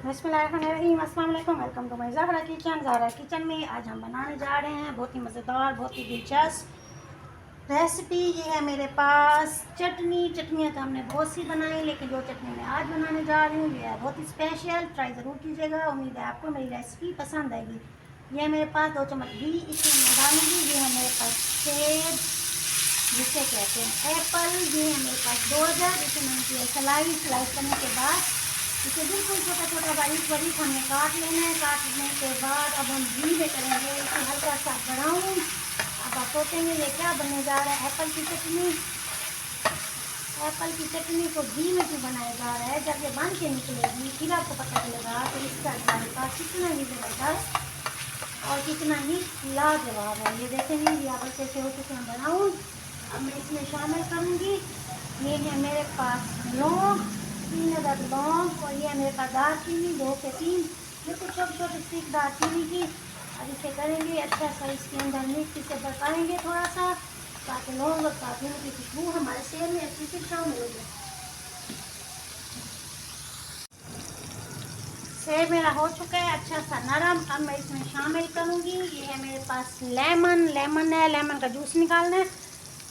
बिस्मिल्लाहिर्रहमानिर्रहीम, अस्सलाम वालेकुम। Welcome to my Zahra kitchen. Zahra kitchen में आज हम बनाने जा रहे हैं बहुत ही मज़ेदार, बहुत ही दिलचस्प रेसिपी। ये है मेरे पास चटनियाँ तो हमने बहुत सी बनाई, लेकिन जो चटनी मैं आज बनाने जा रही हूँ ये है बहुत ही स्पेशल। ट्राई ज़रूर कीजिएगा, उम्मीद है आपको मेरी रेसिपी पसंद आएगी। ये है मेरे पास 2 चम्मच घी इसमें मैं डालूँगी। ये है मेरे पास सेब, जिसे कहते हैं एप्पल। ये है मेरे पास 2 अदरक, इसे मैंने किया स्लाइस करने के बाद इसे बिल्कुल छोटा छोटा बारीक बारीक हमें काट लेना है। काटने के बाद अब हम घी में करेंगे इसे हल्का सा ब्राउन। अब आप सोचेंगे ये क्या बनने जा रहा है, एप्पल की चटनी। एप्पल की चटनी को घी में क्यों बनाया जा रहा है? जब ये बन के निकलेगी फिर आपको पता चलेगा तो इसका जायका कितना ही ज़बरदस्त और कितना ही लाजवाब है। ये देखेंगे ये एप्पल कैसे हो चुके हैं ब्राउन। अब मैं इसमें शामिल करूँगी, ये है मेरे पास लौंग, 3 अदद लौंग, और ये है मेरे पास दालचीनी 2 से 3, बिल्कुल छोटी छोटी स्टिक दालचीनी की। अब इसे करेंगे अच्छा सा, इसके अंदर मिर्च से पकाएंगे थोड़ा सा, ताकि लौंग और दालचीनी की खुशबू हमारे सेब में अच्छी से शामिल हो जाए। सेब मेरा हो चुका है अच्छा सा नरम। अब मैं इसमें शामिल करूँगी, ये है मेरे पास लेमन है, लेमन का जूस निकालना है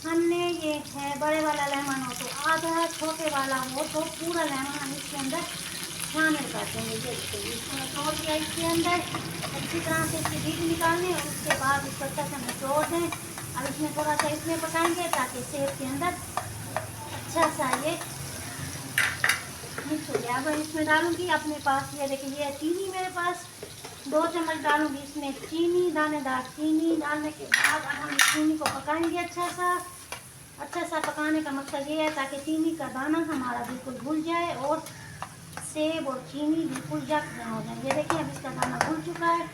हमने। ये है बड़े वाला लेमन हो तो आधा, छोटे वाला हो तो पूरा लेमन हम इसके अंदर शामिल कर देंगे। देखिए इसमें तोड़ दिया इसके अंदर, अच्छी तरह से इसकी बीज निकालने और उसके बाद इसको अच्छा से निचोड़ दें। अब इसमें थोड़ा सा इसमें पकाएंगे ताकि सेब के अंदर अच्छा सा ये मिक्स हो गया। अब इसमें डालूंगी अपने पास, ये देखिए ये चीनी मेरे पास 2 चम्मच डालूंगी इसमें चीनी, दानेदार चीनी। डालने के बाद अब हम चीनी को पकाएंगे अच्छा सा पकाने का मकसद ये है ताकि चीनी का दाना हमारा बिल्कुल घुल जाए और सेब और चीनी बिल्कुल यकजां हो जाए। ये देखिए अब इसका दाना घुल चुका है,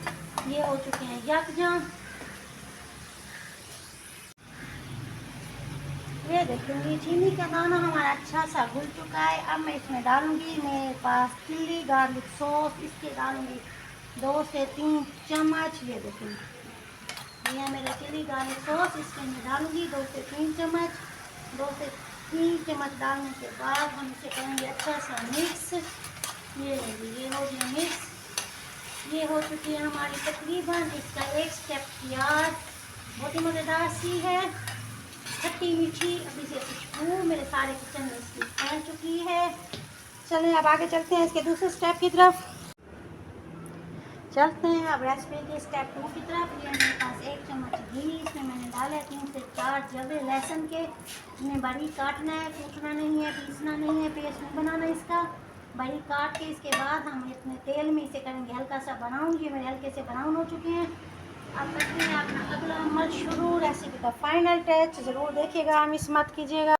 ये हो चुके हैं यकजां। ये देखिए चीनी का दाना हमारा अच्छा सा घुल चुका है। अब मैं इसमें डालूंगी मेरे पास चिल्ली गार्लिक सॉस, इसके डालूंगी 2 से 3 चम्मच। ये देखिए ये है मेरा चिली गार्लिक सॉस, इसके अंदर डालूंगी 2 से 3 चम्मच। 2 से 3 चम्मच डालने के बाद हम इसे करेंगे अच्छा सा मिक्स। ये ये हो गया मिक्स, ये हो चुकी है हमारी तकरीबन। इसका एक स्टेप तैयार, बहुत ही मज़ेदार सी है, खट्टी मीठी। अभी से खुशबू मेरे सारे किचन में इसकी फैल चुकी है। चलें अब आगे चलते हैं इसके दूसरे स्टेप की तरफ। चलते हैं अब रेसिपी के स्टेप 2 की तरफ। ये मेरे पास 1 चम्मच घी, इसमें मैंने डाला है 3 से 4 जबे लहसुन के। इन्हें बारीक काटना है, कूटना नहीं है, पीसना नहीं है, पेस्ट नहीं बनाना इसका। बारीक काट के इसके बाद हम इतने तेल में इसे करेंगे हल्का सा ब्राउन। ये मेरे हल्के से ब्राउन हो चुके हैं। अब करते हैं अपना अगला अमल शुरू, रेसिपी का फाइनल टच। ज़रूर देखिएगा, मिस मत कीजिएगा।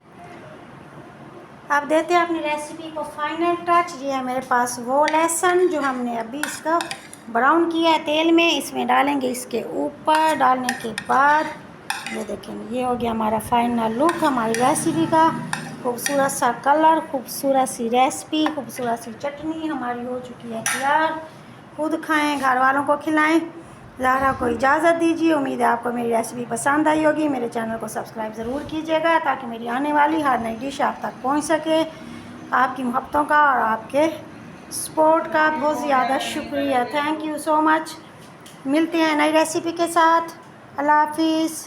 अब देते हैं अपनी रेसिपी को फाइनल टच। ये है मेरे पास वो लहसुन जो हमने अभी इसका ब्राउन किया है तेल में, इसमें डालेंगे इसके ऊपर। डालने के बाद ये देखेंगे ये हो गया हमारा फाइनल लुक हमारी रेसिपी का। खूबसूरत सा कलर, खूबसूरत सी रेसिपी, खूबसूरत सी चटनी हमारी हो चुकी है तैयार। खुद खाएं, घर वालों को खिलाएं। ज़हरा को इजाज़त दीजिए। उम्मीद है आपको मेरी रेसिपी पसंद आई होगी। मेरे चैनल को सब्सक्राइब ज़रूर कीजिएगा ताकि मेरी आने वाली हर नई डिश आप तक पहुंच सके। आपकी मोहब्बतों का और आपके सपोर्ट का बहुत ज़्यादा शुक्रिया। Thank you so much. मिलते हैं नई रेसिपी के साथ। अल्लाह हाफिज़।